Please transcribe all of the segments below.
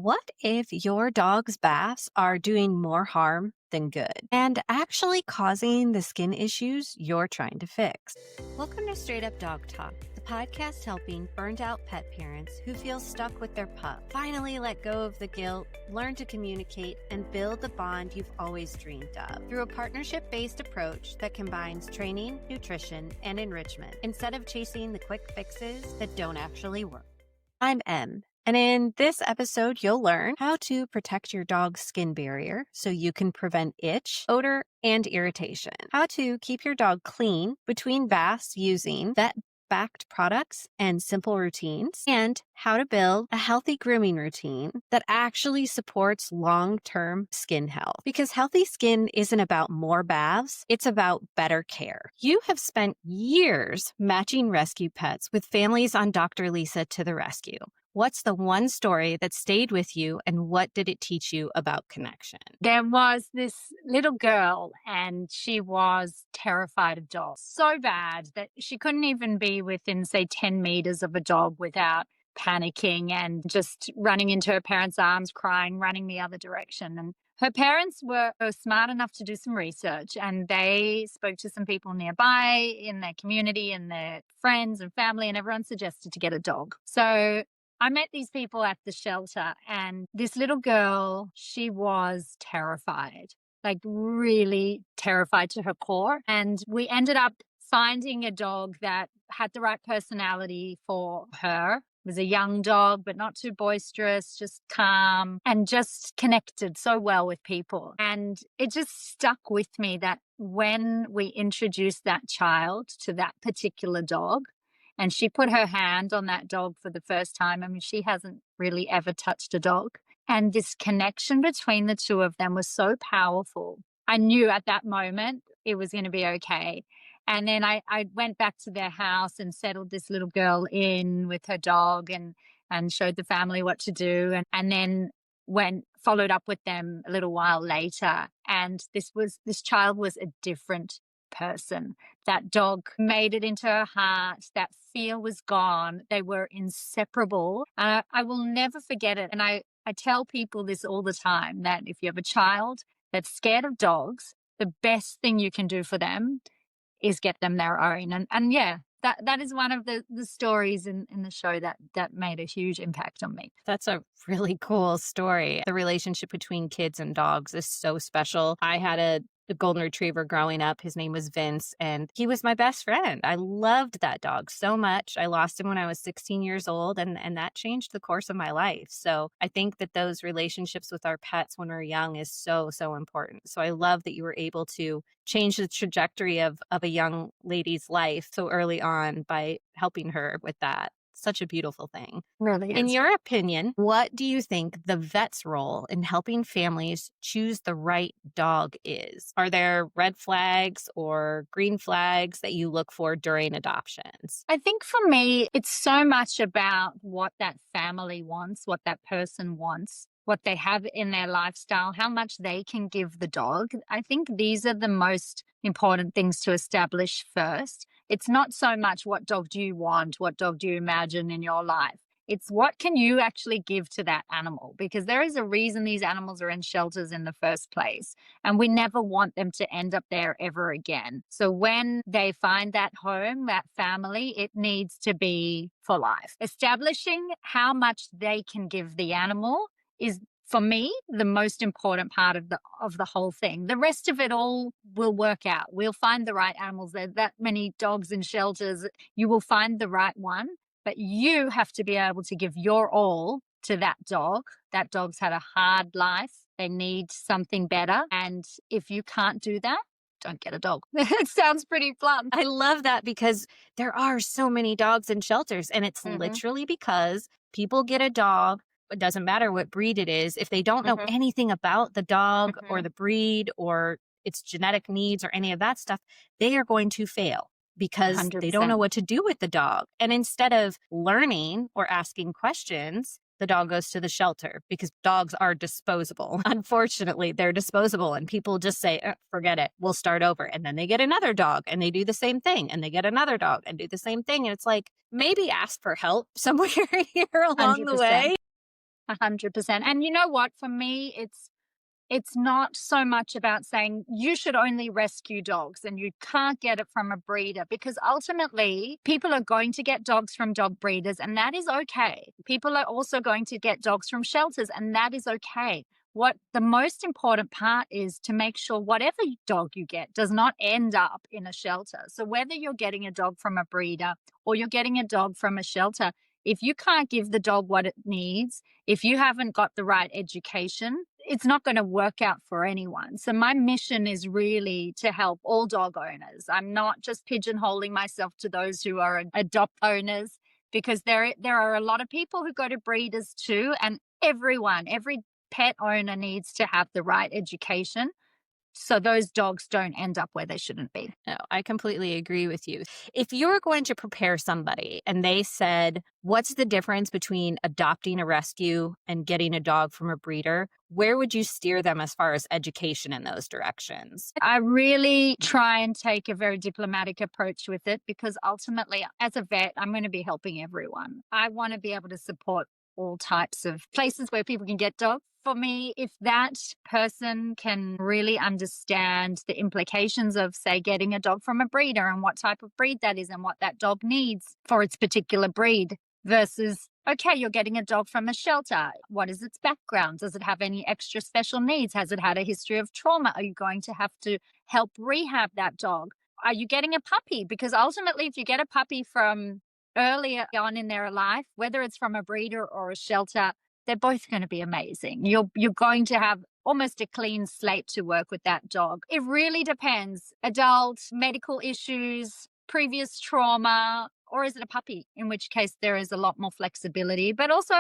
What if your dog's baths are doing more harm than good and actually causing the skin issues you're trying to fix? Welcome to Straight Up Dog Talk, the podcast helping burned out pet parents who feel stuck with their pup finally let go of the guilt, learn to communicate, and build the bond you've always dreamed of through a partnership based approach that combines training, nutrition, and enrichment instead of chasing the quick fixes that don't actually work. I'm Em. And in this episode, you'll learn how to protect your dog's skin barrier so you can prevent itch, odor, and irritation, how to keep your dog clean between baths using vet-backed products and simple routines, and how to build a healthy grooming routine that actually supports long-term skin health. Because healthy skin isn't about more baths, it's about better care. You have spent years matching rescue pets with families on Dr. Lisa to the rescue. What's the one story that stayed with you, and what did it teach you about connection? There was this little girl, and she was terrified of dogs so bad that she couldn't even be within, say, 10 meters of a dog without panicking and just running into her parents' arms, crying, running the other direction. And her parents were smart enough to do some research, and they spoke to some people nearby in their community and their friends and family, and everyone suggested to get a dog. So I met these people at the shelter, and this little girl, she was terrified, like really terrified to her core. And we ended up finding a dog that had the right personality for her. It was a young dog, but not too boisterous, just calm and just connected so well with people. And it just stuck with me that when we introduced that child to that particular dog, and she put her hand on that dog for the first time. I mean, she hasn't really ever touched a dog. And this connection between the two of them was so powerful. I knew at that moment it was going to be okay. And then I went back to their house and settled this little girl in with her dog and showed the family what to do. And then followed up with them a little while later. And this child was a different person. That dog made it into her heart. That fear was gone. They were inseparable. I will never forget it. And I tell people this all the time, that if you have a child that's scared of dogs, the best thing you can do for them is get them their own. And yeah, that is one of the stories in the show that made a huge impact on me. That's a really cool story. The relationship between kids and dogs is so special. I had a golden retriever growing up. His name was Vince, and he was my best friend. I loved that dog so much. I lost him when I was 16 years old, and that changed the course of my life. So I think that those relationships with our pets when we're young is so, so important. So I love that you were able to change the trajectory of a young lady's life so early on by helping her with that. Such a beautiful thing. Really is. In your opinion, what do you think the vet's role in helping families choose the right dog is? Are there red flags or green flags that you look for during adoptions? I think for me, it's so much about what that family wants, what that person wants, what they have in their lifestyle, how much they can give the dog. I think these are the most important things to establish first. It's not so much what dog do you want, what dog do you imagine in your life. It's what can you actually give to that animal, because there is a reason these animals are in shelters in the first place, and we never want them to end up there ever again. So when they find that home, that family, it needs to be for life. Establishing how much they can give the animal is, for me, the most important part of the whole thing. The rest of it all will work out. We'll find the right animals. There are that many dogs in shelters. You will find the right one, but you have to be able to give your all to that dog. That dog's had a hard life. They need something better. And if you can't do that, don't get a dog. It sounds pretty blunt. I love that, because there are so many dogs in shelters, and it's literally because people get a dog. It doesn't matter what breed it is. If they don't know anything about the dog or the breed or its genetic needs or any of that stuff, they are going to fail because 100%. they don't know what to do with the dog. And instead of learning or asking questions, the dog goes to the shelter, because dogs are disposable. Unfortunately, they're disposable, and people just say, forget it, we'll start over. And then they get another dog and they do the same thing, and they get another dog and do the same thing. And it's like, maybe ask for help somewhere here along the 100%. way. 100%. And you know what? For me, it's not so much about saying you should only rescue dogs and you can't get it from a breeder, because ultimately people are going to get dogs from dog breeders and that is okay. People are also going to get dogs from shelters and that is okay. What the most important part is to make sure whatever dog you get does not end up in a shelter. So whether you're getting a dog from a breeder or you're getting a dog from a shelter, if you can't give the dog what it needs, if you haven't got the right education, it's not going to work out for anyone. So my mission is really to help all dog owners. I'm not just pigeonholing myself to those who are adopt owners, because there are a lot of people who go to breeders too, and every pet owner needs to have the right education so those dogs don't end up where they shouldn't be. No, I completely agree with you. If you're going to prepare somebody and they said, what's the difference between adopting a rescue and getting a dog from a breeder? Where would you steer them as far as education in those directions? I really try and take a very diplomatic approach with it, because ultimately, as a vet, I'm going to be helping everyone. I want to be able to support all types of places where people can get dogs. For me, if that person can really understand the implications of, say, getting a dog from a breeder and what type of breed that is and what that dog needs for its particular breed, versus, okay, you're getting a dog from a shelter. What is its background? Does it have any extra special needs? Has it had a history of trauma? Are you going to have to help rehab that dog? Are you getting a puppy? Because ultimately, if you get a puppy from earlier on in their life, whether it's from a breeder or a shelter, they're both going to be amazing. You're going to have almost a clean slate to work with that dog. It really depends. Adult, medical issues, previous trauma, or is it a puppy? In which case there is a lot more flexibility, but also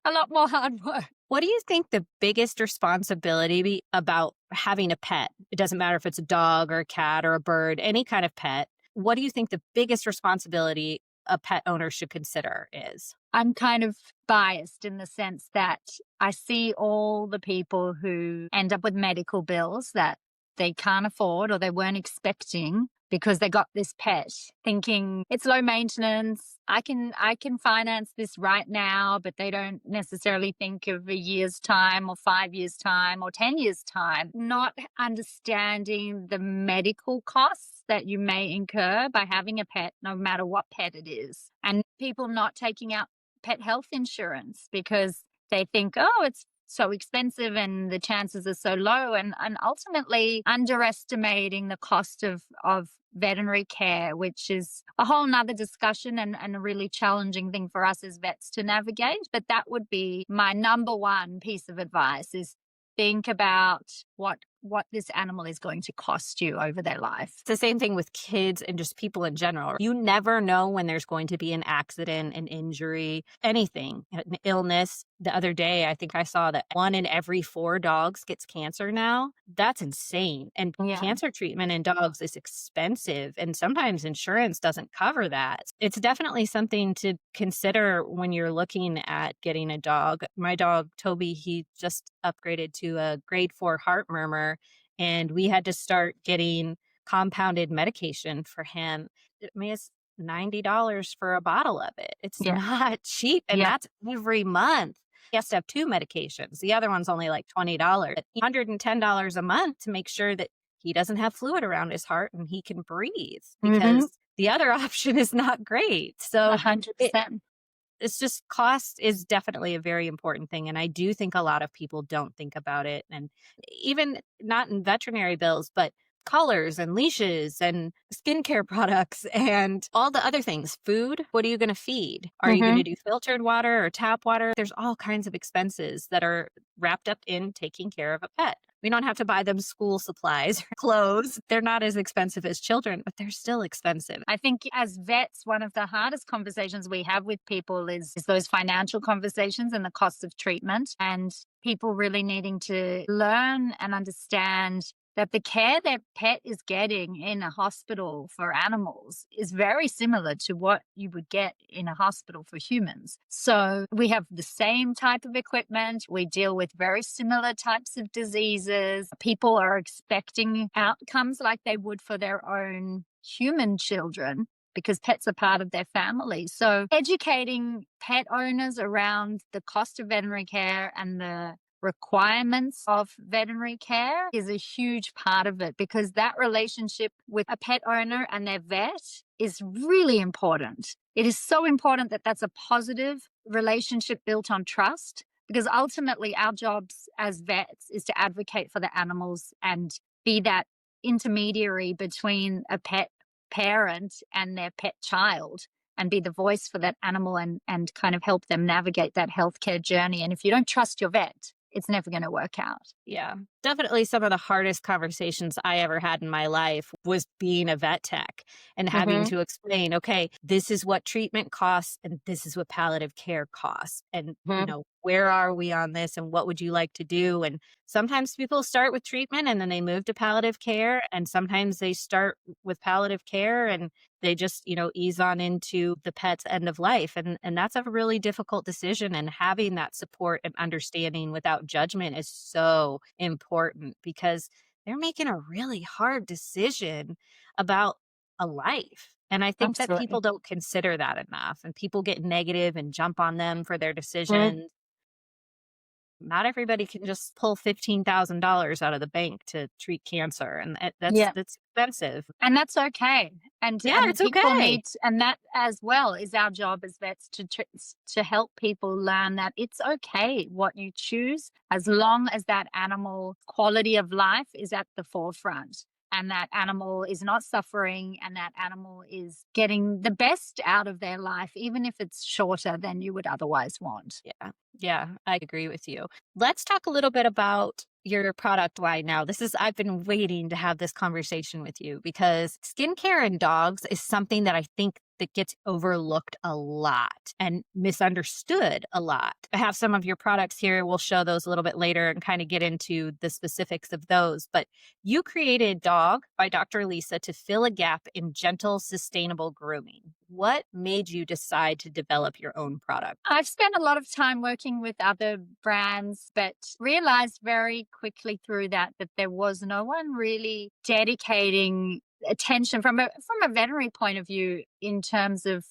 a lot more hard work. What do you think the biggest responsibility about having a pet? It doesn't matter if it's a dog or a cat or a bird, any kind of pet. What do you think the biggest responsibility a pet owner should consider is? I'm kind of biased in the sense that I see all the people who end up with medical bills that they can't afford or they weren't expecting because they got this pet, thinking it's low maintenance. I can finance this right now, but they don't necessarily think of a year's time or 5 years time or 10 years time, not understanding the medical costs that you may incur by having a pet, no matter what pet it is, and people not taking out pet health insurance because they think, oh, it's so expensive and the chances are so low, and ultimately underestimating the cost of veterinary care, which is a whole nother discussion and a really challenging thing for us as vets to navigate. But that would be my number one piece of advice, is think about what this animal is going to cost you over their life. It's the same thing with kids and just people in general. You never know when there's going to be an accident, an injury, anything, an illness. The other day, I think I saw that 1 in every 4 dogs gets cancer now. That's insane. And Yeah. cancer treatment in dogs is expensive, and sometimes insurance doesn't cover that. It's definitely something to consider when you're looking at getting a dog. My dog, Toby, he just upgraded to a grade 4 heart murmur, and we had to start getting compounded medication for him. I mean, it's $90 for a bottle of it. It's Yeah. not cheap, and Yeah. that's every month. He has to have 2 medications. The other one's only like $20. $110 a month to make sure that he doesn't have fluid around his heart and he can breathe, Mm-hmm. because the other option is not great. So it 100%. it's just, cost is definitely a very important thing, and I do think a lot of people don't think about it, and even not in veterinary bills, but collars and leashes and skincare products and all the other things. Food, what are you going to feed? Are you going Mm-hmm. to do filtered water or tap water? There's all kinds of expenses that are wrapped up in taking care of a pet. We don't have to buy them school supplies or clothes. They're not as expensive as children, but they're still expensive. I think as vets, one of the hardest conversations we have with people is those financial conversations and the cost of treatment, and people really needing to learn and understand that the care their pet is getting in a hospital for animals is very similar to what you would get in a hospital for humans. So we have the same type of equipment. We deal with very similar types of diseases. People are expecting outcomes like they would for their own human children. because pets are part of their family. So educating pet owners around the cost of veterinary care and the requirements of veterinary care is a huge part of it, because that relationship with a pet owner and their vet is really important. It is so important that that's a positive relationship built on trust, because ultimately our jobs as vets is to advocate for the animals and be that intermediary between a pet parent and their pet child, and be the voice for that animal, and kind of help them navigate that healthcare journey. And if you don't trust your vet, it's never going to work out. Yeah, definitely some of the hardest conversations I ever had in my life was being a vet tech and having Mm-hmm. to explain, okay, this is what treatment costs and this is what palliative care costs. And, Mm-hmm. where are we on this and what would you like to do? And sometimes people start with treatment and then they move to palliative care. And sometimes they start with palliative care and they just, ease on into the pet's end of life. And that's a really difficult decision. And having that support and understanding without judgment is so important because they're making a really hard decision about a life. And I think that Absolutely. people don't consider that enough and people get negative and jump on them for their Mhm. decisions. Not everybody can just pull $15,000 out of the bank to treat cancer, and that's Yeah. that's expensive. And that's okay. And Yeah, and it's people okay. need, and that as well is our job as vets to help people learn that it's okay what you choose, as long as that animal quality of life is at the forefront, and that animal is not suffering, and that animal is getting the best out of their life, even if it's shorter than you would otherwise want. Yeah. Yeah, I agree with you. Let's talk a little bit about your product line now. I've been waiting to have this conversation with you because skincare in dogs is something that I think that gets overlooked a lot and misunderstood a lot. I have some of your products here. We'll show those a little bit later and kind of get into the specifics of those. But you created Dog by Dr. Lisa to fill a gap in gentle, sustainable grooming. What made you decide to develop your own product? I've spent a lot of time working with other brands, but realized very quickly through that there was no one really dedicating attention from a veterinary point of view in terms of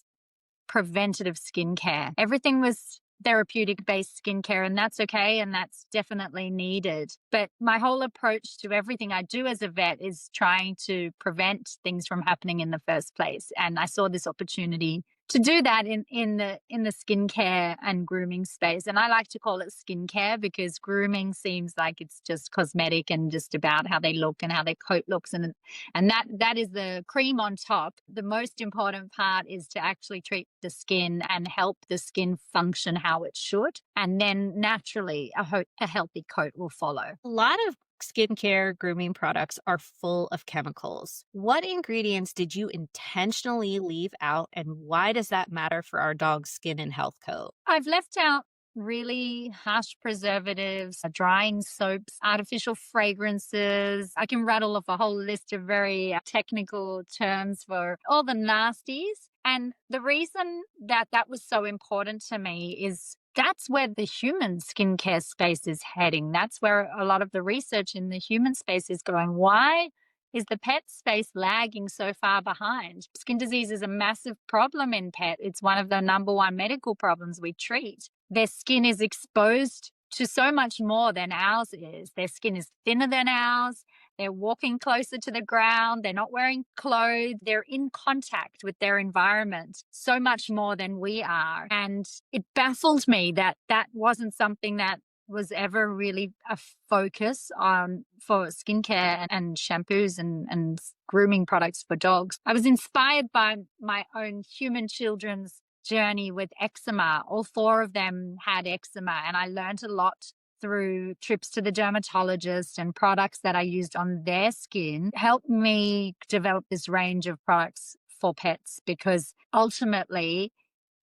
preventative skincare. Everything was therapeutic based skincare, and that's okay. And that's definitely needed. But my whole approach to everything I do as a vet is trying to prevent things from happening in the first place. And I saw this opportunity to do that in the skincare and grooming space. And I like to call it skincare because grooming seems like it's just cosmetic and just about how they look and how their coat looks, and that is the cream on top. The most important part is to actually treat the skin and help the skin function how it should. And then naturally, a healthy coat will follow. A lot of skincare grooming products are full of chemicals. What ingredients did you intentionally leave out, and why does that matter for our dog's skin and health code? I've left out really harsh preservatives, drying soaps, artificial fragrances. I can rattle off a whole list of very technical terms for all the nasties. And the reason that was so important to me is that's where the human skincare space is heading. That's where a lot of the research in the human space is going. Why is the pet space lagging so far behind? Skin disease is a massive problem in pet. It's one of the number one medical problems we treat. Their skin is exposed to so much more than ours is. Their skin is thinner than ours. They're walking closer to the ground. They're not wearing clothes. They're in contact with their environment so much more than we are. And it baffled me that that wasn't something that was ever really a focus on for skincare and shampoos and grooming products for dogs. I was inspired by my own human children's journey with eczema. All four of them had eczema, and I learned a lot through trips to the dermatologist, and products that I used on their skin helped me develop this range of products for pets, because ultimately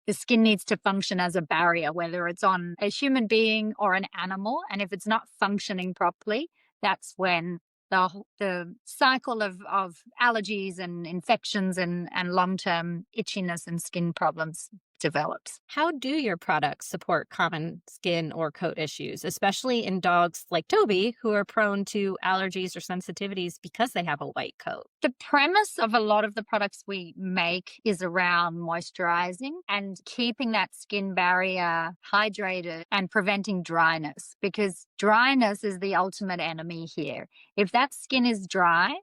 the skin needs to function as a barrier, whether it's on a human being or an animal. And if it's not functioning properly, that's when the cycle of allergies and infections and long term itchiness and skin problems develops. How do your products support common skin or coat issues, especially in dogs like Toby, who are prone to allergies or sensitivities because they have a white coat? The premise of a lot of the products we make is around moisturizing and keeping that skin barrier hydrated and preventing dryness, because dryness is the ultimate enemy here. If that skin is dry,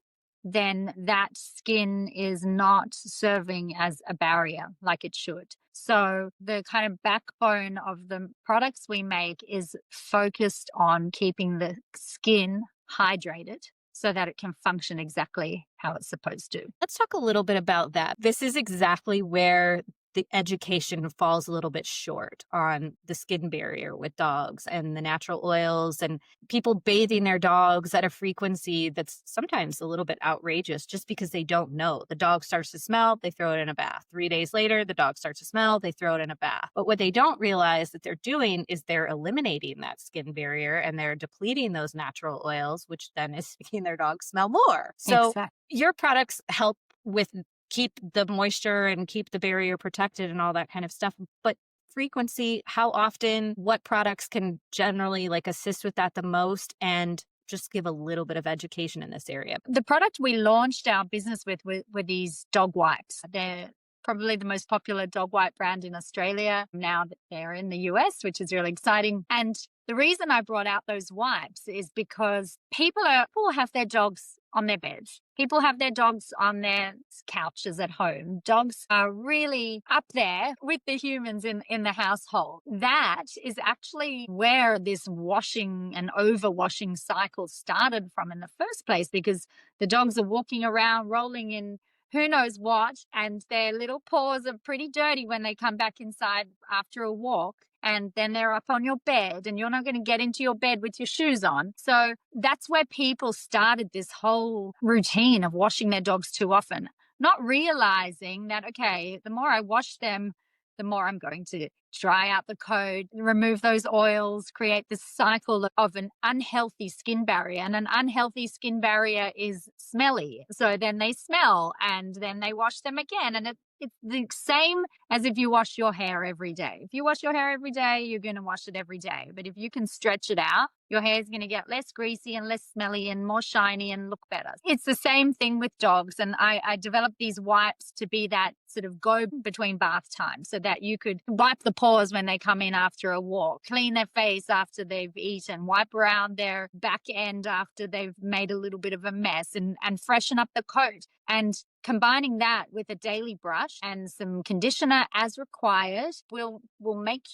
then that skin is not serving as a barrier like it should. So, the kind of backbone of the products we make is focused on keeping the skin hydrated so that it can function exactly how it's supposed to. Let's talk a little bit about that. This is exactly where the education falls a little bit short on the skin barrier with dogs and the natural oils and people bathing their dogs at a frequency that's sometimes a little bit outrageous just because they don't know. The dog starts to smell, they throw it in a bath. 3 days later, the dog starts to smell, they throw it in a bath. But what they don't realize that they're doing is they're eliminating that skin barrier and they're depleting those natural oils, which then is making their dog smell more. So Exactly. your products help with keep the moisture and keep the barrier protected and all that kind of stuff. But frequency, how often, what products can generally like assist with that the most, and just give a little bit of education in this area. The product we launched our business with were these dog wipes. They're probably the most popular dog wipe brand in Australia. Now that they're in the US, which is really exciting. And the reason I brought out those wipes is because people have their dogs on their beds. People have their dogs on their couches at home. Dogs are really up there with the humans in the household. That is actually where this washing and overwashing cycle started from in the first place, because the dogs are walking around rolling in who knows what, and their little paws are pretty dirty when they come back inside after a walk. And then they're up on your bed, and you're not going to get into your bed with your shoes on. So that's where people started this whole routine of washing their dogs too often, not realizing that, okay, the more I wash them, the more I'm going to dry out the coat, remove those oils, create this cycle of an unhealthy skin barrier. And an unhealthy skin barrier is smelly. So then they smell and then they wash them again. And it's the same as if you wash your hair every day. If you wash your hair every day, you're going to wash it every day. But if you can stretch it out, your hair is going to get less greasy and less smelly and more shiny and look better. It's the same thing with dogs. And I developed these wipes to be that sort of go between bath time, so that you could wipe the paws when they come in after a walk, clean their face after they've eaten, wipe around their back end after they've made a little bit of a mess, and freshen up the coat. And combining that with a daily brush and some conditioner as required will make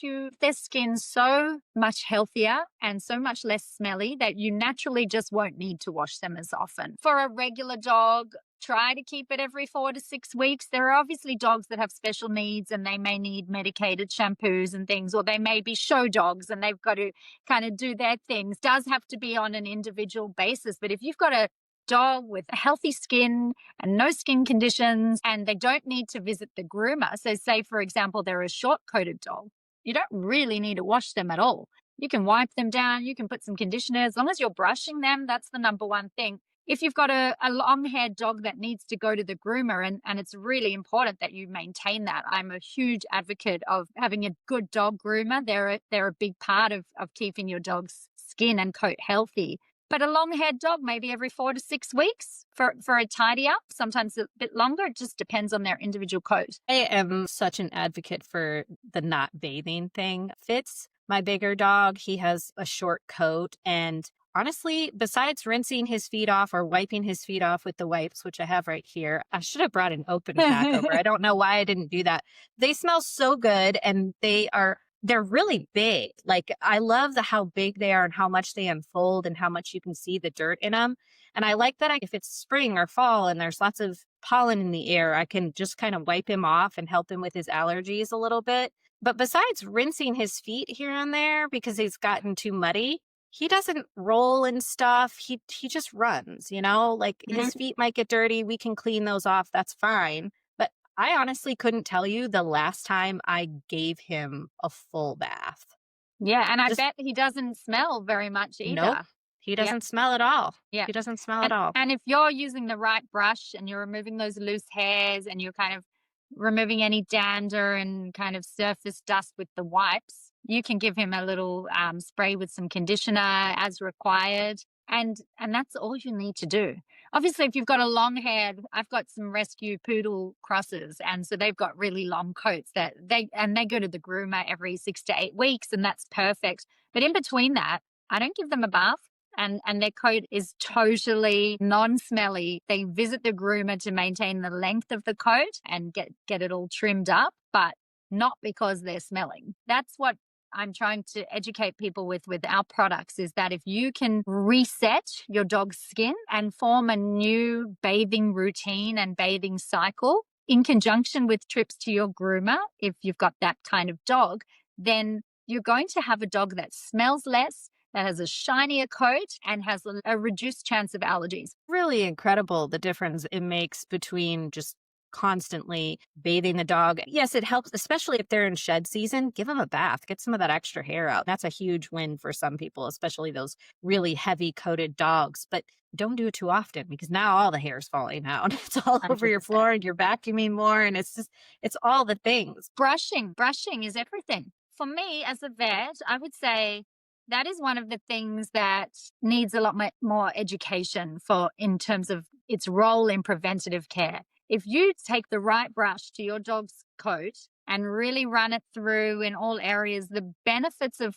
their skin so much healthier and so much less smelly that you naturally just won't need to wash them as often. For a regular dog, try to keep it every 4 to 6 weeks. There are obviously dogs that have special needs and they may need medicated shampoos and things, or they may be show dogs and they've got to kind of do their things. It does have to be on an individual basis. But if you've got a dog with healthy skin and no skin conditions, and they don't need to visit the groomer. So say, for example, they're a short-coated dog. You don't really need to wash them at all. You can wipe them down. You can put some conditioner. As long as you're brushing them, that's the number one thing. If you've got a long-haired dog that needs to go to the groomer, and it's really important that you maintain that. I'm a huge advocate of having a good dog groomer. They're a big part of keeping your dog's skin and coat healthy. But a long-haired dog, maybe every 4 to 6 weeks for a tidy up, sometimes a bit longer. It just depends on their individual coat. I am such an advocate for the not bathing thing. Fitz, my bigger dog, he has a short coat, and honestly, besides rinsing his feet off or wiping his feet off with the wipes, which I have right here, I should have brought an open pack over. I don't know why I didn't do that. They smell so good, and they're really big. Like, I love how big they are and how much they unfold and how much you can see the dirt in them. And I like that if it's spring or fall and there's lots of pollen in the air, I can just kind of wipe him off and help him with his allergies a little bit. But besides rinsing his feet here and there because he's gotten too muddy, he doesn't roll and stuff. He just runs, like his feet might get dirty. We can clean those off. That's fine. But I honestly couldn't tell you the last time I gave him a full bath. Yeah, and I bet he doesn't smell very much either. Nope. He doesn't smell at all. Yeah. He doesn't smell at all. And if you're using the right brush and you're removing those loose hairs and you're kind of removing any dander and kind of surface dust with the wipes. You can give him a little spray with some conditioner as required, and that's all you need to do. Obviously, if you've got a long haired, I've got some rescue poodle crosses, and so they've got really long coats that they go to the groomer every 6 to 8 weeks, and that's perfect. But in between that, I don't give them a bath. And their coat is totally non-smelly. They visit the groomer to maintain the length of the coat and get it all trimmed up, but not because they're smelling. That's what I'm trying to educate people with our products, is that if you can reset your dog's skin and form a new bathing routine and bathing cycle in conjunction with trips to your groomer, if you've got that kind of dog, then you're going to have a dog that smells less, that has a shinier coat, and has a reduced chance of allergies. Really incredible the difference it makes between just constantly bathing the dog. Yes, it helps, especially if they're in shed season. Give them a bath, get some of that extra hair out. That's a huge win for some people, especially those really heavy coated dogs. But don't do it too often, because now all the hair is falling out. It's all over your 100%. floor and you're vacuuming more. And it's all the things. Brushing is everything. For me as a vet, I would say that is one of the things that needs a lot more education for, in terms of its role in preventative care. If you take the right brush to your dog's coat and really run it through in all areas, the benefits of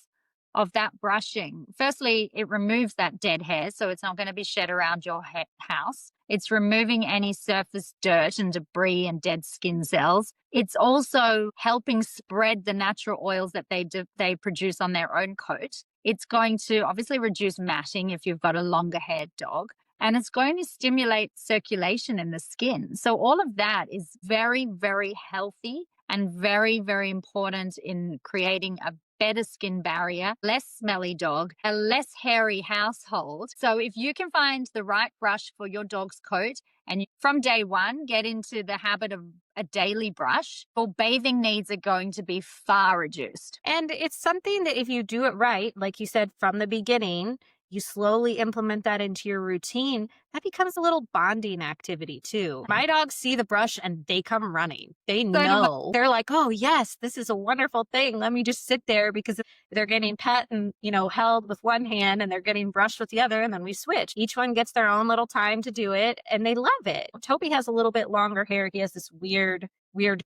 that brushing, firstly, it removes that dead hair, so it's not going to be shed around your house. It's removing any surface dirt and debris and dead skin cells. It's also helping spread the natural oils that they produce on their own coat. It's going to obviously reduce matting if you've got a longer haired dog, and it's going to stimulate circulation in the skin. So all of that is very, very healthy and very, very important in creating a better skin barrier, less smelly dog, a less hairy household. So if you can find the right brush for your dog's coat, and from day one get into the habit of a daily brush, your bathing needs are going to be far reduced. And it's something that if you do it right, like you said from the beginning, you slowly implement that into your routine, that becomes a little bonding activity too. My dogs see the brush and they come running. They So do know. They're like, oh, yes, this is a wonderful thing. Let me just sit there, because they're getting pet and, held with one hand and they're getting brushed with the other. And then we switch. Each one gets their own little time to do it and they love it. Toby has a little bit longer hair. He has this weird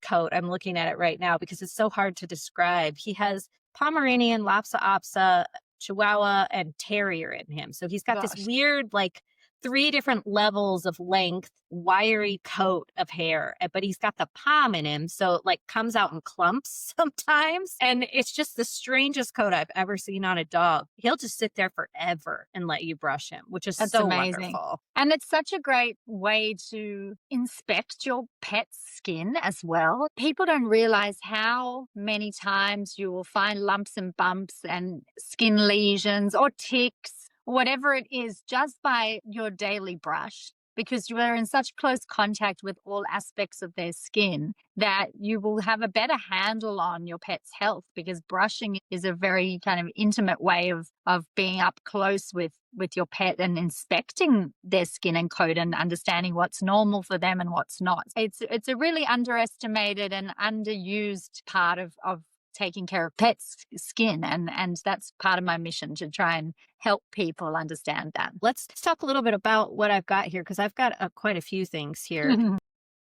coat. I'm looking at it right now because it's so hard to describe. He has Pomeranian, Lhasa Apso, Chihuahua, and Terrier in him. So he's got this weird, like, 3 different levels of length, wiry coat of hair, but he's got the palm in him. So it like comes out in clumps sometimes. And it's just the strangest coat I've ever seen on a dog. He'll just sit there forever and let you brush him, which is That's so amazing. wonderful. And it's such a great way to inspect your pet's skin as well. People don't realize how many times you will find lumps and bumps and skin lesions or ticks, whatever it is, just by your daily brush, because you are in such close contact with all aspects of their skin that you will have a better handle on your pet's health, because brushing is a very kind of intimate way of being up close with your pet and inspecting their skin and coat and understanding what's normal for them and what's not. It's a really underestimated and underused part of taking care of pets' skin, and that's part of my mission, to try and help people understand that. Let's talk a little bit about what I've got here, because I've got quite a few things here.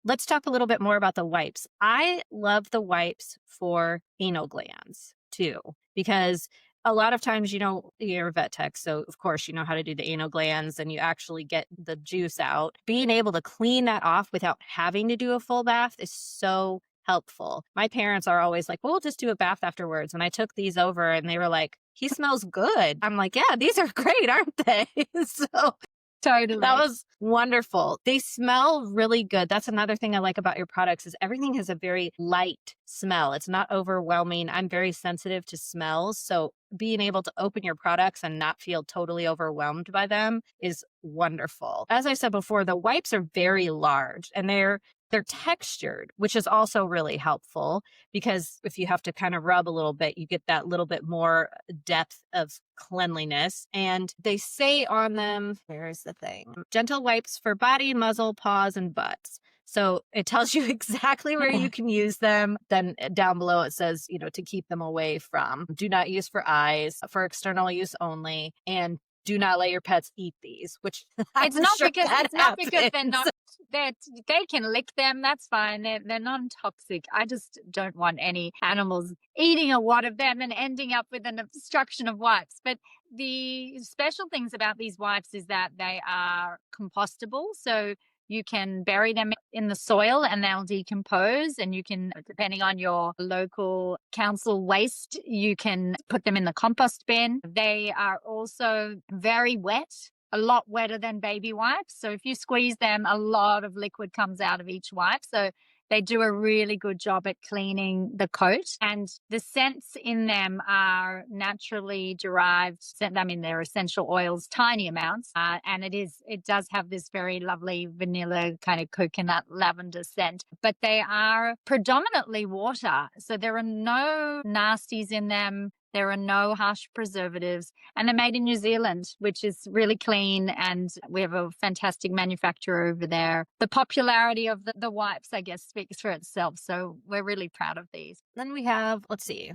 Let's talk a little bit more about the wipes. I love the wipes for anal glands too, because a lot of times, you're a vet tech, so of course you know how to do the anal glands and you actually get the juice out. Being able to clean that off without having to do a full bath is so helpful. My parents are always like, well, we'll just do a bath afterwards. And I took these over and they were like, he smells good. I'm like, yeah, these are great, aren't they? So Totally. that was wonderful. They smell really good. That's another thing I like about your products, is everything has a very light smell. It's not overwhelming. I'm very sensitive to smells. So being able to open your products and not feel totally overwhelmed by them is wonderful. As I said before, the wipes are very large and they're textured, which is also really helpful, because if you have to kind of rub a little bit, you get that little bit more depth of cleanliness. And they say on them, where is the thing? Gentle wipes for body, muzzle, paws, and butts. So it tells you exactly where you can use them. Then down below it says, to keep them away from. Do not use for eyes, for external use only, and do not let your pets eat these, which I'm sure that It's not because they're happens. not they they can lick them, that's fine. They're non-toxic. I just don't want any animals eating a wad of them and ending up with an obstruction of wipes. But the special things about these wipes is that they are compostable. So you can bury them in the soil and they'll decompose. And you can, depending on your local council waste, you can put them in the compost bin. They are also very wet, a lot wetter than baby wipes. So if you squeeze them, a lot of liquid comes out of each wipe. So they do a really good job at cleaning the coat. And the scents in them are naturally derived. I mean, they're essential oils, tiny amounts. And it does have this very lovely vanilla kind of coconut lavender scent. But they are predominantly water. So there are no nasties in them. There are no harsh preservatives, and they're made in New Zealand, which is really clean. And we have a fantastic manufacturer over there. The popularity of the wipes, I guess, speaks for itself. So we're really proud of these. Then we have, let's see,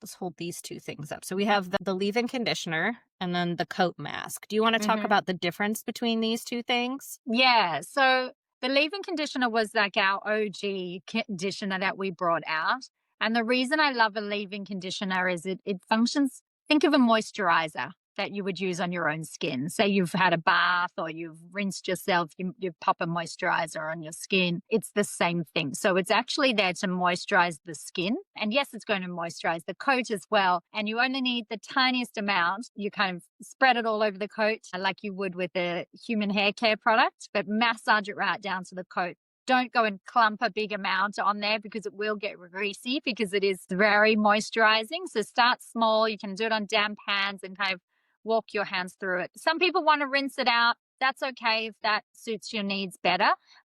let's hold these two things up. So we have the leave-in conditioner and then the coat mask. Do you want to talk about the difference between these two things? Yeah. So the leave-in conditioner was like our OG conditioner that we brought out. And the reason I love a leave-in conditioner is it functions, think of a moisturizer that you would use on your own skin. Say you've had a bath or you've rinsed yourself, you pop a moisturizer on your skin. It's the same thing. So it's actually there to moisturize the skin. And yes, it's going to moisturize the coat as well. And you only need the tiniest amount. You kind of spread it all over the coat like you would with a human hair care product, but massage it right down to the coat. Don't go and clump a big amount on there because it will get greasy because it is very moisturizing. So start small. You can do it on damp hands and kind of walk your hands through it. Some people want to rinse it out. That's okay if that suits your needs better,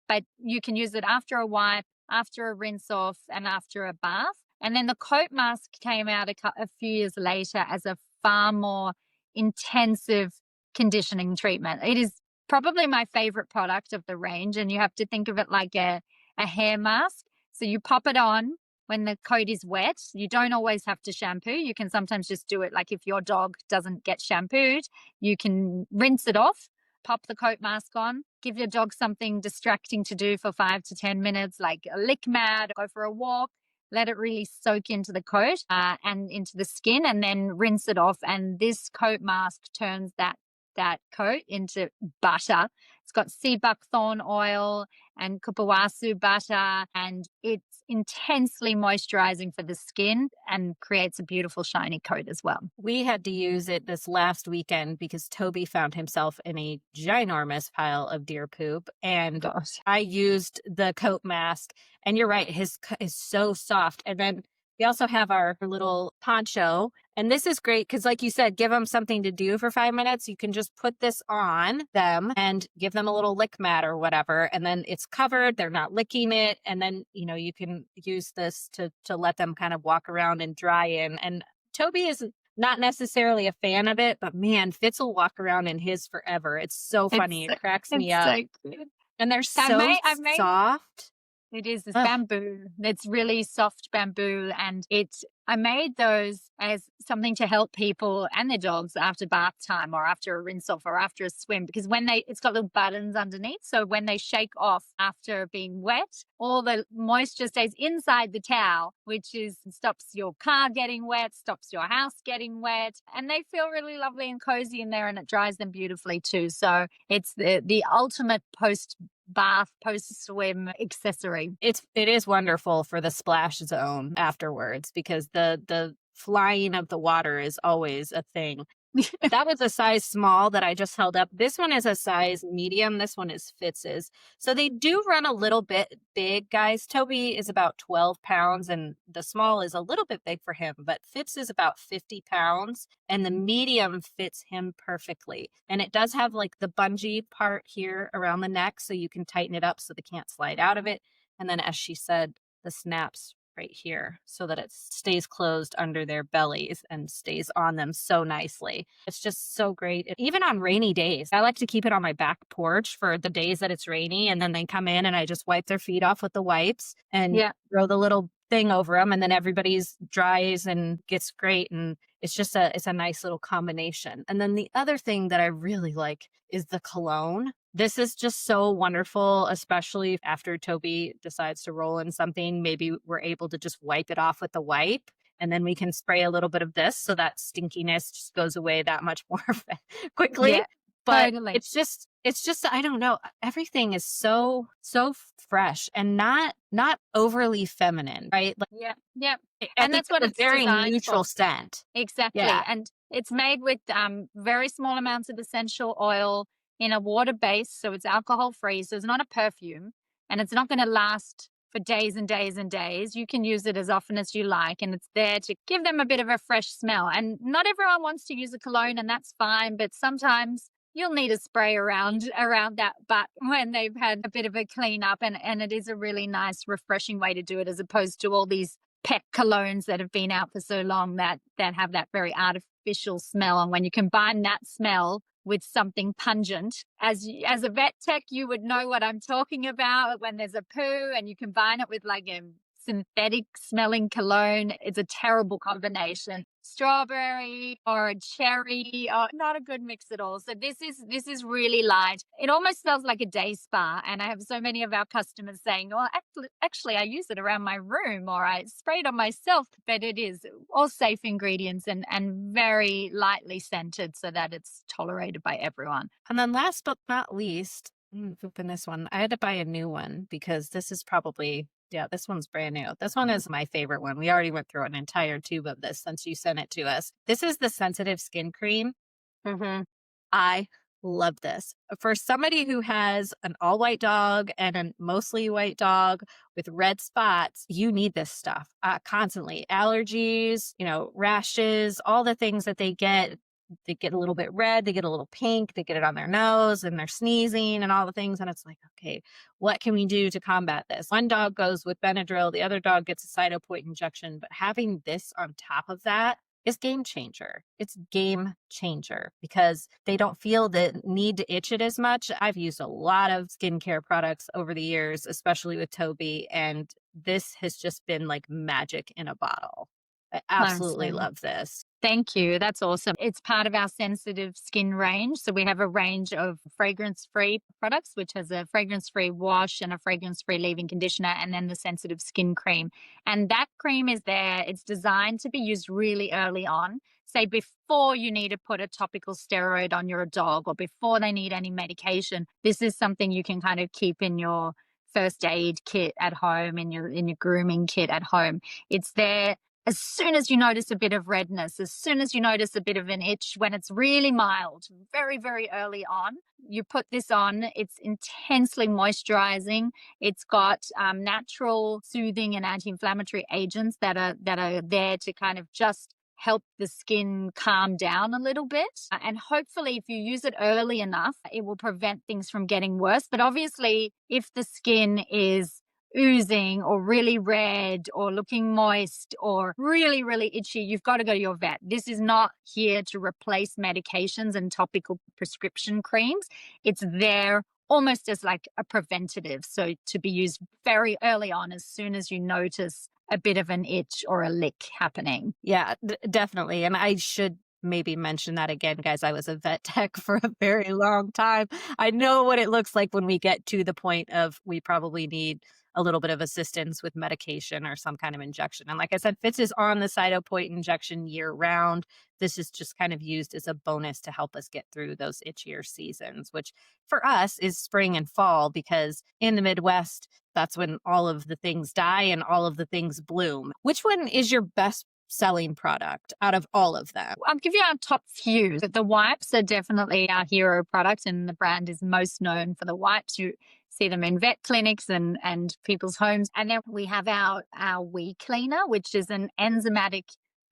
but you can use it after a wipe, after a rinse off, and after a bath. And then the coat mask came out a few years later as a far more intensive conditioning treatment. It is probably my favorite product of the range. And you have to think of it like a hair mask. So you pop it on when the coat is wet. You don't always have to shampoo. You can sometimes just do it like if your dog doesn't get shampooed, you can rinse it off, pop the coat mask on, give your dog something distracting to do for 5 to 10 minutes, like a lick mat, go for a walk. Let it really soak into the coat and into the skin, and then rinse it off. And this coat mask turns that coat into butter. It's got sea buckthorn oil and kupawasu butter, and it's intensely moisturizing for the skin and creates a beautiful shiny coat as well. We had to use it this last weekend because Toby found himself in a ginormous pile of deer poop, and I used the coat mask, and you're right, his is so soft. And then we also have our little poncho, and this is great because, like you said, give them something to do for 5 minutes. You can just put this on them and give them a little lick mat or whatever, and then it's covered. They're not licking it, and then you can use this to let them kind of walk around and dry in. And Toby is not necessarily a fan of it, but man, Fitz will walk around in his forever. It's so funny. It cracks me up. So good. And they're so soft. It is bamboo. It's really soft bamboo. And I made those as something to help people and their dogs after bath time or after a rinse off or after a swim, because it's got little buttons underneath. So when they shake off after being wet, all the moisture stays inside the towel, which stops your car getting wet, stops your house getting wet. And they feel really lovely and cozy in there, and it dries them beautifully too. So it's the ultimate post-bath, post-swim accessory. It is wonderful for the splash zone afterwards because the flying of the water is always a thing. That was a size small that I just held up. This one is a size medium. This one is Fitz's. So they do run a little bit big, guys. Toby is about 12 pounds and the small is a little bit big for him, but Fitz is about 50 pounds and the medium fits him perfectly. And it does have like the bungee part here around the neck so you can tighten it up so they can't slide out of it. And then as she said, the snaps right here so that it stays closed under their bellies and stays on them so nicely. It's just so great. Even on rainy days, I like to keep it on my back porch for the days that it's rainy. And then they come in and I just wipe their feet off with the wipes and Yeah. throw the little thing over them. And then everybody's dries and gets great. And it's a nice little combination. And then the other thing that I really like is the cologne. This is just so wonderful, especially after Toby decides to roll in something. Maybe we're able to just wipe it off with the wipe and then we can spray a little bit of this so that stinkiness just goes away that much more quickly. Yeah. But Totally. it's just I don't know, everything is so fresh and not overly feminine, right? Like Yeah. Yeah. I And think that's what it's a it's very designed for. neutral scent. Exactly. Yeah. And it's made with very small amounts of essential oil in a water base. So it's alcohol free. So it's not a perfume and it's not going to last for days and days and days. You can use it as often as you like. And it's there to give them a bit of a fresh smell. And not everyone wants to use a cologne, and that's fine. But sometimes you'll need a spray around that butt when they've had a bit of a clean up. And it is a really nice, refreshing way to do it, as opposed to all these pet colognes that have been out for so long that have that very artificial smell. And when you combine that smell with something pungent, as a vet tech, you would know what I'm talking about. When there's a poo and you combine it with like a synthetic smelling cologne, it's a terrible combination. Strawberry or a cherry, or not a good mix at all. So this is really light. It almost smells like a day spa. And I have so many of our customers saying, "Oh, actually, I use it around my room, or I spray it on myself." But it is all safe ingredients and very lightly scented, so that it's tolerated by everyone. And then last but not least, open this one. I had to buy a new one because this is probably, yeah, this one's brand new. This one is my favorite one. We already went through an entire tube of this since you sent it to us. This is the sensitive skin cream. Hmm. I love this. For somebody who has an all white dog and a mostly white dog with red spots, you need this stuff constantly. Allergies, rashes, all the things that they get. They get a little bit red, they get a little pink, they get it on their nose and they're sneezing and all the things. And it's like, okay, what can we do to combat this? One dog goes with Benadryl, the other dog gets a Cytopoint injection, but having this on top of that is game changer. It's game changer because they don't feel the need to itch it as much. I've used a lot of skincare products over the years, especially with Toby, and this has just been like magic in a bottle. I absolutely Awesome. love this. Thank you. That's awesome. It's part of our sensitive skin range. So we have a range of fragrance free products, which has a fragrance free wash and a fragrance free leave-in conditioner, and then the sensitive skin cream. And that cream is there. It's designed to be used really early on, say before you need to put a topical steroid on your dog or before they need any medication. This is something you can kind of keep in your first aid kit at home, in your grooming kit at home. It's there as soon as you notice a bit of redness, as soon as you notice a bit of an itch, when it's really mild, very, very early on, you put this on. It's intensely moisturizing. It's got natural soothing and anti-inflammatory agents that are there to kind of just help the skin calm down a little bit. And hopefully, if you use it early enough, it will prevent things from getting worse. But obviously, if the skin is oozing or really red or looking moist or really, really itchy, you've got to go to your vet. This is not here to replace medications and topical prescription creams. It's there almost as like a preventative. So to be used very early on, as soon as you notice a bit of an itch or a lick happening. Yeah, definitely. And I should maybe mention that again, guys. I was a vet tech for a very long time. I know what it looks like when we get to the point of we probably need a little bit of assistance with medication or some kind of injection. And like I said, Fitz is on the Cytopoint injection year round. This is just kind of used as a bonus to help us get through those itchier seasons, which for us is spring and fall, because in the Midwest, that's when all of the things die and all of the things bloom. Which one is your best selling product out of all of them? I'll give you our top few. The wipes are definitely our hero product, and the brand is most known for the wipes. You see them in vet clinics and people's homes. And then we have our Wee Cleaner, which is an enzymatic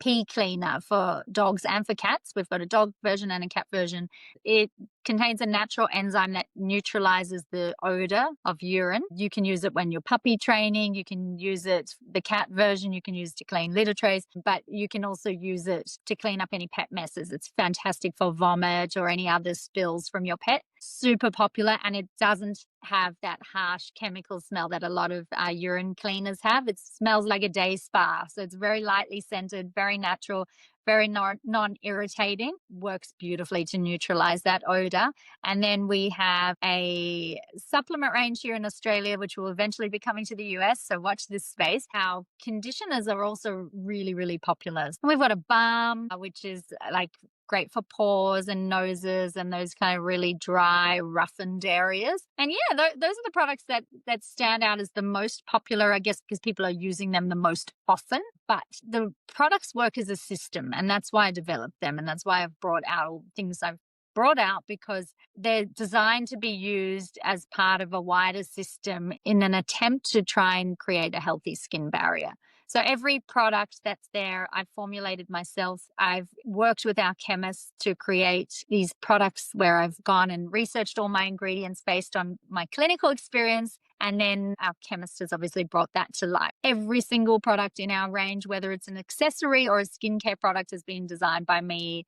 pee cleaner for dogs and for cats. We've got a dog version and a cat version. It contains a natural enzyme that neutralizes the odor of urine. You can use it when you're puppy training. You can use it, the cat version, you can use to clean litter trays, but you can also use it to clean up any pet messes. It's fantastic for vomit or any other spills from your pet. Super popular, and it doesn't have that harsh chemical smell that a lot of urine cleaners have. It smells like a day spa. So it's very lightly scented, very natural, very non-irritating, works beautifully to neutralize that odor. And then we have a supplement range here in Australia, which will eventually be coming to the US. So watch this space. Our conditioners are also really, really popular. We've got a balm, which is like great for paws and noses and those kind of really dry, roughened areas. And yeah, those are the products that stand out as the most popular, I guess, because people are using them the most often. But the products work as a system, and that's why I developed them, and that's why I've brought out all the things I've brought out, because they're designed to be used as part of a wider system in an attempt to try and create a healthy skin barrier. So every product that's there, I've formulated myself. I've worked with our chemists to create these products where I've gone and researched all my ingredients based on my clinical experience. And then our chemist has obviously brought that to life. Every single product in our range, whether it's an accessory or a skincare product, has been designed by me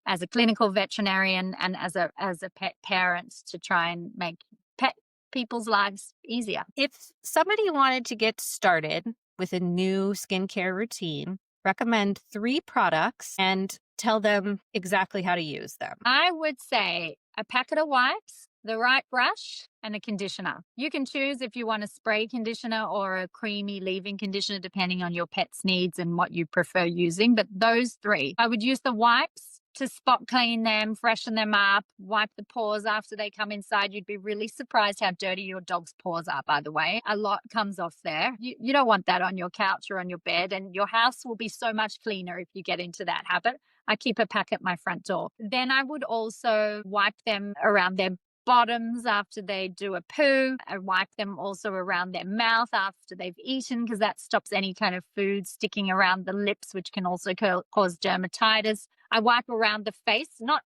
as a clinical veterinarian and as a pet parent to try and make pet people's lives easier. If somebody wanted to get started with a new skincare routine, recommend 3 products and tell them exactly how to use them. I would say a packet of wipes, the right brush, and a conditioner. You can choose if you want a spray conditioner or a creamy leave-in conditioner, depending on your pet's needs and what you prefer using. But those 3, I would use the wipes to spot clean them, freshen them up, wipe the paws after they come inside. You'd be really surprised how dirty your dog's paws are, by the way. A lot comes off there. You don't want that on your couch or on your bed, and your house will be so much cleaner if you get into that habit. I keep a pack at my front door. Then I would also wipe them around their bottoms after they do a poo. I wipe them also around their mouth after they've eaten, because that stops any kind of food sticking around the lips, which can also cause dermatitis. I wipe around the face, not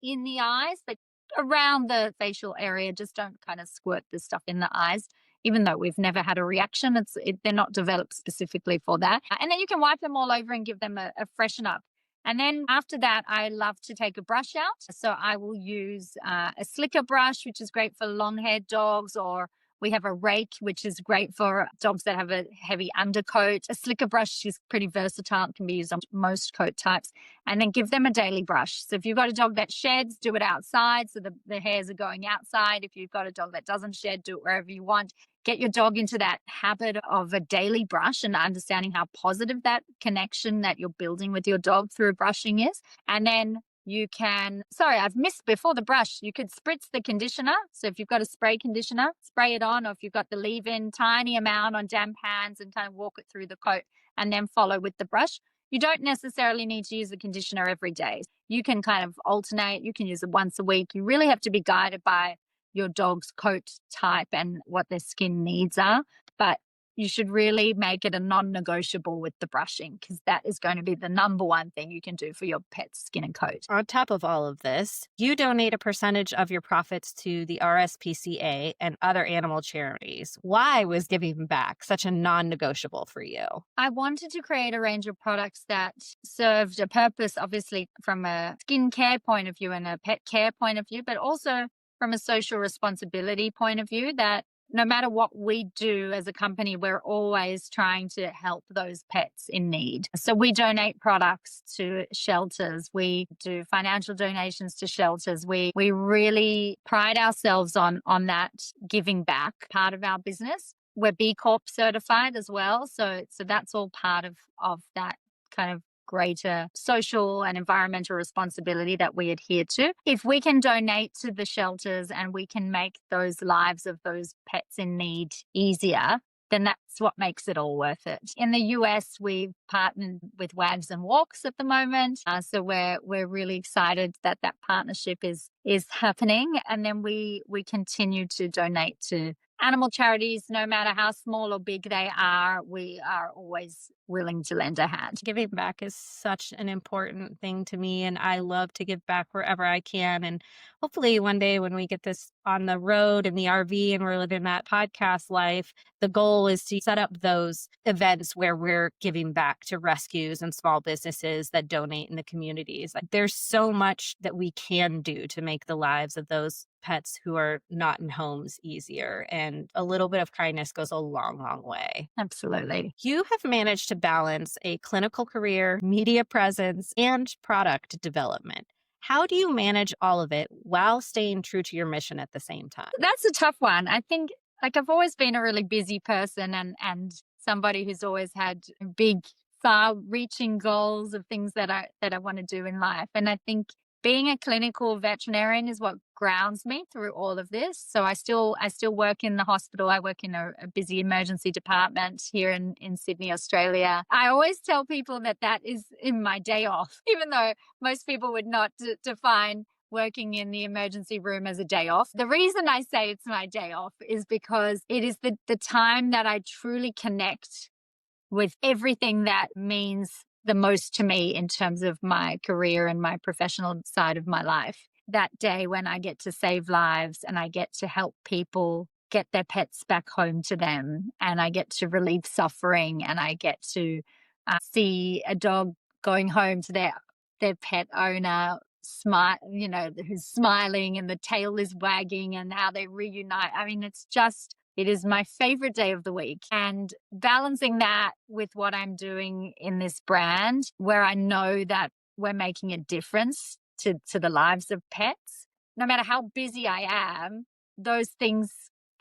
in the eyes, but around the facial area. Just don't kind of squirt the stuff in the eyes. Even though we've never had a reaction, they're not developed specifically for that. And then you can wipe them all over and give them a freshen up. And then after that, I love to take a brush out. So I will use a slicker brush, which is great for long-haired dogs, or we have a rake, which is great for dogs that have a heavy undercoat. A slicker brush is pretty versatile. It can be used on most coat types. And then give them a daily brush. So if you've got a dog that sheds, do it outside, so the hairs are going outside. If you've got a dog that doesn't shed, do it wherever you want. Get your dog into that habit of a daily brush and understanding how positive that connection that you're building with your dog through brushing is. And then you can, I've missed before the brush, you could spritz the conditioner. So if you've got a spray conditioner, spray it on, or if you've got the leave-in, tiny amount on damp hands and kind of walk it through the coat and then follow with the brush. You don't necessarily need to use the conditioner every day. You can kind of alternate. You can use it once a week. You really have to be guided by your dog's coat type and what their skin needs are. But you should really make it a non-negotiable with the brushing, because that is going to be the number one thing you can do for your pet's skin and coat. On top of all of this, you donate a percentage of your profits to the RSPCA and other animal charities. Why was giving back such a non-negotiable for you? I wanted to create a range of products that served a purpose, obviously from a skin care point of view and a pet care point of view, but also from a social responsibility point of view, that no matter what we do as a company, we're always trying to help those pets in need. So we donate products to shelters. We do financial donations to shelters. We really pride ourselves on that giving back part of our business. We're B Corp certified as well. So that's all part of that kind of greater social and environmental responsibility that we adhere to. If we can donate to the shelters and we can make those lives of those pets in need easier, then that's what makes it all worth it. In the US, we've partnered with Wags and Walks at the moment. So we're really excited that partnership is happening. And then we continue to donate to animal charities, no matter how small or big they are, we are always willing to lend a hand. Giving back is such an important thing to me, and I love to give back wherever I can. And hopefully, one day when we get this on the road in the RV and we're living that podcast life, the goal is to set up those events where we're giving back to rescues and small businesses that donate in the communities. Like, there's so much that we can do to make the lives of those pets who are not in homes easier. And a little bit of kindness goes a long, long way. Absolutely. You have managed to balance a clinical career, media presence, and product development. How do you manage all of it while staying true to your mission at the same time? That's a tough one. I think like I've always been a really busy person and somebody who's always had big far reaching goals of things that I want to do in life. And I think being a clinical veterinarian is what grounds me through all of this. So I still work in the hospital. I work in a busy emergency department here in Sydney, Australia. I always tell people that that is in my day off, even though most people would not define working in the emergency room as a day off. The reason I say it's my day off is because it is the time that I truly connect with everything that means the most to me in terms of my career and my professional side of my life. That day when I get to save lives and I get to help people get their pets back home to them, and I get to relieve suffering, and I get to see a dog going home to their pet owner, smile, who's smiling and the tail is wagging, and how they reunite. I mean, it is my favorite day of the week. And balancing that with what I'm doing in this brand, where I know that we're making a difference to the lives of pets, no matter how busy I am, those things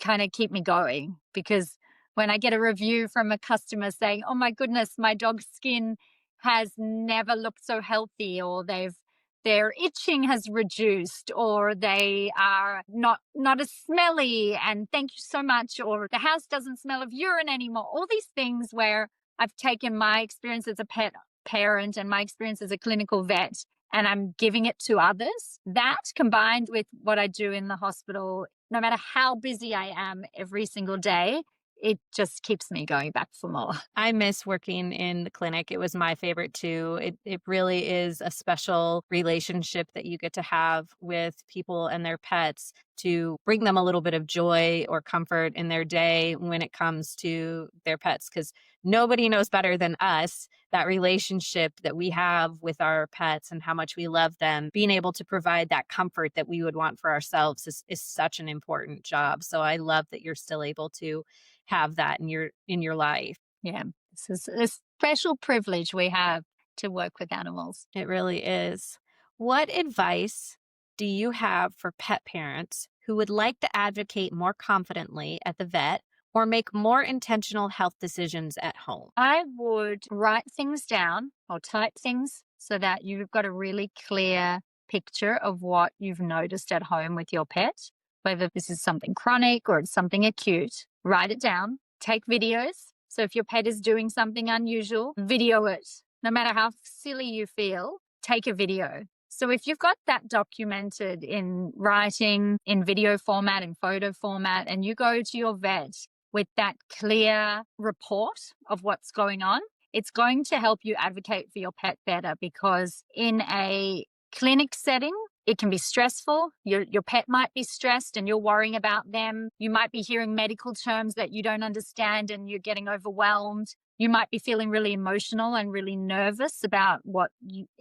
kind of keep me going. Because when I get a review from a customer saying, oh my goodness, my dog's skin has never looked so healthy, or their itching has reduced, or they are not as smelly, and thank you so much, or the house doesn't smell of urine anymore. All these things where I've taken my experience as a pet parent and my experience as a clinical vet, and I'm giving it to others. That combined with what I do in the hospital, no matter how busy I am every single day, it just keeps me going back for more. I miss working in the clinic. It was my favorite too. It really is a special relationship that you get to have with people and their pets to bring them a little bit of joy or comfort in their day when it comes to their pets, because nobody knows better than us that relationship that we have with our pets and how much we love them. Being able to provide that comfort that we would want for ourselves is such an important job. So I love that you're still able to have that in your life. Yeah, this is a special privilege we have to work with animals. It really is. What advice do you have for pet parents who would like to advocate more confidently at the vet or make more intentional health decisions at home? I would write things down or type things so that you've got a really clear picture of what you've noticed at home with your pet, whether this is something chronic or it's something acute. Write it down, take videos. So if your pet is doing something unusual, video it. No matter how silly you feel, take a video. So if you've got that documented in writing, in video format, in photo format, and you go to your vet with that clear report of what's going on, it's going to help you advocate for your pet better, because in a clinic setting, it can be stressful. Your pet might be stressed and you're worrying about them. You might be hearing medical terms that you don't understand and you're getting overwhelmed. You might be feeling really emotional and really nervous about what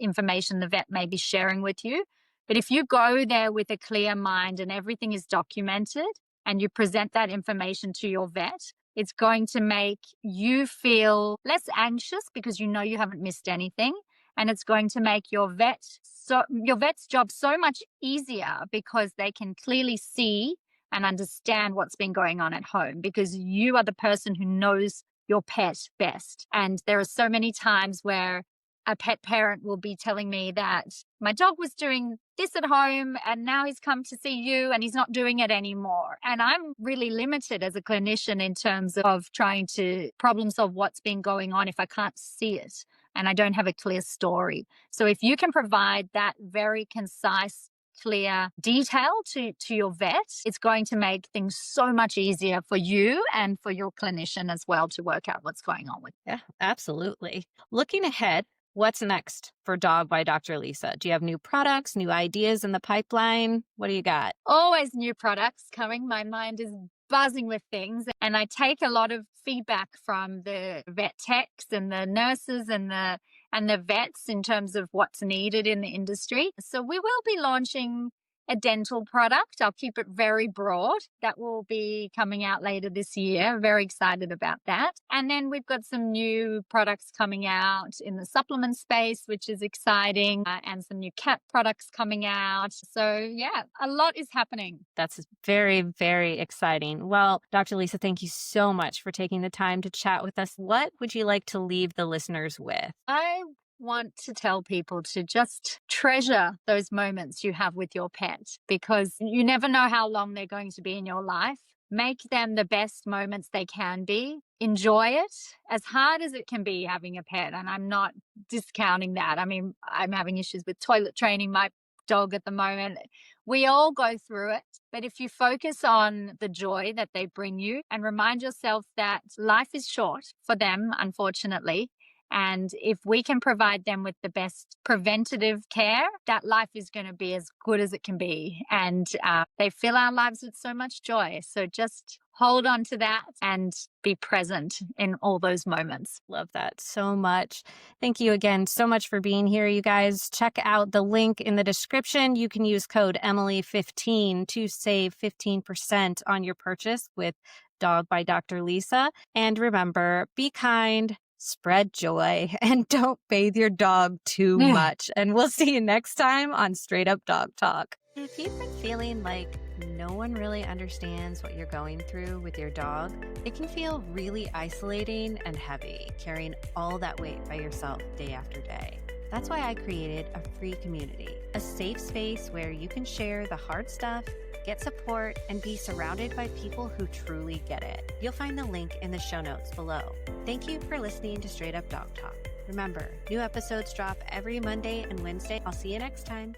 information the vet may be sharing with you. But if you go there with a clear mind and everything is documented and you present that information to your vet, it's going to make you feel less anxious because you know you haven't missed anything. And it's going to make your vet's job so much easier, because they can clearly see and understand what's been going on at home, because you are the person who knows your pet best. And there are so many times where a pet parent will be telling me that my dog was doing this at home and now he's come to see you and he's not doing it anymore. And I'm really limited as a clinician in terms of trying to problem solve what's been going on if I can't see it and I don't have a clear story. So if you can provide that very concise, clear detail to your vet, it's going to make things so much easier for you and for your clinician as well to work out what's going on with. Yeah, absolutely. Looking ahead, what's next for Dog by Dr. Lisa? Do you have new products, new ideas in the pipeline? What do you got? Always new products coming. My mind is buzzing with things, and I take a lot of feedback from the vet techs and the nurses and the vets in terms of what's needed in the industry. So we will be launching a dental product. I'll keep it very broad. That will be coming out later this year. Very excited about that. And then we've got some new products coming out in the supplement space, which is exciting, and some new cat products coming out. So yeah, a lot is happening. That's very, very exciting. Well, Dr. Lisa, thank you so much for taking the time to chat with us. What would you like to leave the listeners with? I want to tell people to just treasure those moments you have with your pet, because you never know how long they're going to be in your life. Make them the best moments they can be. Enjoy it as hard as it can be having a pet. And I'm not discounting that. I mean, I'm having issues with toilet training my dog at the moment. We all go through it. But if you focus on the joy that they bring you and remind yourself that life is short for them, unfortunately, and if we can provide them with the best preventative care, that life is going to be as good as it can be. And they fill our lives with so much joy. So just hold on to that and be present in all those moments. Love that so much. Thank you again so much for being here, you guys. Check out the link in the description. You can use code Emily15 to save 15% on your purchase with Dog by Dr. Lisa. And remember, be kind, spread joy, and don't bathe your dog too much. And we'll see you next time on Straight Up Dog Talk. If you've been feeling like no one really understands what you're going through with your dog, it can feel really isolating and heavy, carrying all that weight by yourself day after day. That's why I created a free community, a safe space where you can share the hard stuff, get support, and be surrounded by people who truly get it. You'll find the link in the show notes below. Thank you for listening to Straight Up Dog Talk. Remember, new episodes drop every Monday and Wednesday. I'll see you next time.